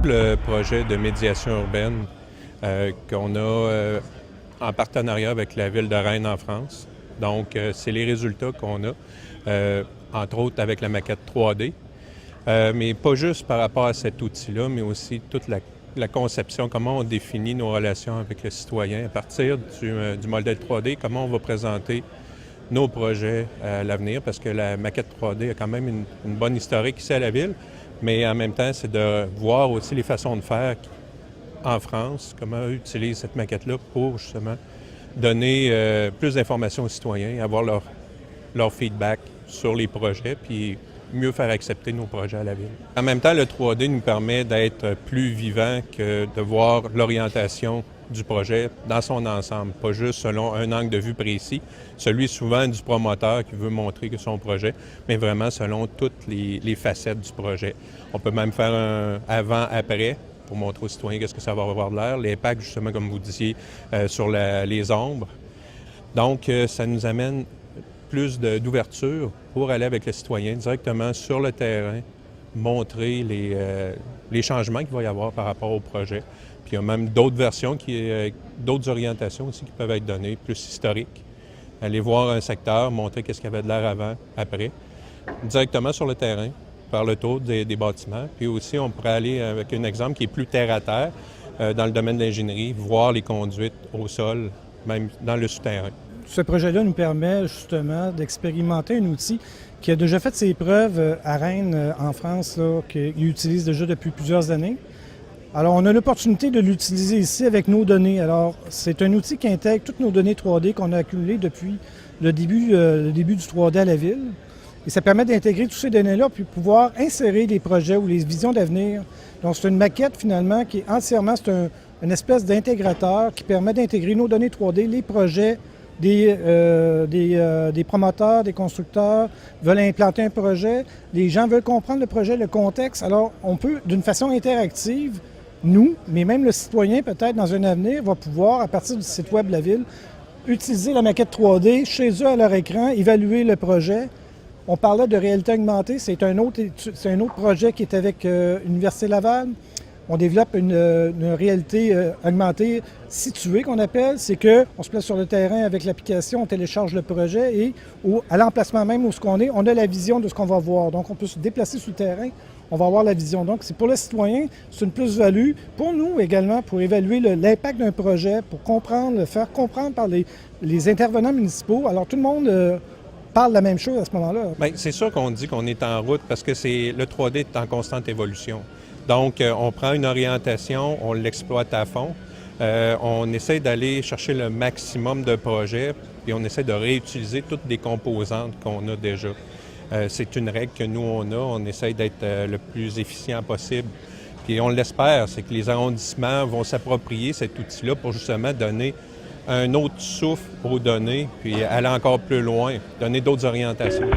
le projet de médiation urbaine qu'on a en partenariat avec la Ville de Rennes en France. Donc, c'est les résultats qu'on a, entre autres avec la maquette 3D. Mais pas juste par rapport à cet outil-là, mais aussi toute la conception, comment on définit nos relations avec le citoyen à partir du modèle 3D, comment on va présenter nos projets à l'avenir, parce que la maquette 3D a quand même une bonne historique ici à la Ville, mais en même temps, c'est de voir aussi les façons de faire en France, comment eux utilisent cette maquette-là pour justement donner plus d'informations aux citoyens, avoir leur feedback sur les projets, puis mieux faire accepter nos projets à la Ville. En même temps, le 3D nous permet d'être plus vivant que de voir l'orientation du projet dans son ensemble, pas juste selon un angle de vue précis, celui souvent du promoteur qui veut montrer que son projet, mais vraiment selon toutes les facettes du projet. On peut même faire un avant-après pour montrer aux citoyens qu'est-ce que ça va avoir de l'air, l'impact justement, comme vous disiez, sur les ombres. Donc, ça nous amène plus d'ouverture pour aller avec le citoyen directement sur le terrain, montrer les changements qu'il va y avoir par rapport au projet. Puis il y a même d'autres versions, d'autres orientations aussi qui peuvent être données, plus historiques. Aller voir un secteur, montrer qu'est-ce qu'il y avait de l'air avant, après, directement sur le terrain, par le tour des bâtiments. Puis aussi, on pourrait aller avec un exemple qui est plus terre-à-terre, dans le domaine de l'ingénierie, voir les conduites au sol, même dans le souterrain. Ce projet-là nous permet justement d'expérimenter un outil qui a déjà fait ses preuves à Rennes, en France, qu'il utilise déjà depuis plusieurs années. Alors, on a l'opportunité de l'utiliser ici avec nos données. Alors, c'est un outil qui intègre toutes nos données 3D qu'on a accumulées depuis le début du 3D à la Ville. Et ça permet d'intégrer toutes ces données-là puis pouvoir insérer les projets ou les visions d'avenir. Donc, c'est une maquette, finalement, qui est entièrement, une espèce d'intégrateur qui permet d'intégrer nos données 3D, les projets des promoteurs, des constructeurs veulent implanter un projet, les gens veulent comprendre le projet, le contexte. Alors, on peut, d'une façon interactive, nous, mais même le citoyen, peut-être, dans un avenir, va pouvoir, à partir du site web de la Ville, utiliser la maquette 3D chez eux à leur écran, évaluer le projet. On parlait de réalité augmentée, c'est un autre projet qui est avec l'Université Laval. On développe une réalité augmentée située qu'on appelle. C'est qu'on se place sur le terrain avec l'application, on télécharge le projet et à l'emplacement même où on est, on a la vision de ce qu'on va voir. Donc, on peut se déplacer sur le terrain, on va avoir la vision. Donc, c'est pour le citoyen, c'est une plus-value. Pour nous également, pour évaluer l'impact d'un projet, pour comprendre, le faire comprendre par les intervenants municipaux. Alors, tout le monde parle la même chose à ce moment-là. Bien, c'est sûr qu'on dit qu'on est en route parce que le 3D est en constante évolution. Donc, on prend une orientation, on l'exploite à fond. On essaie d'aller chercher le maximum de projets, puis on essaie de réutiliser toutes les composantes qu'on a déjà. C'est une règle que nous, on essaie d'être le plus efficient possible. Puis on l'espère, c'est que les arrondissements vont s'approprier cet outil-là pour justement donner un autre souffle aux données, puis aller encore plus loin, donner d'autres orientations.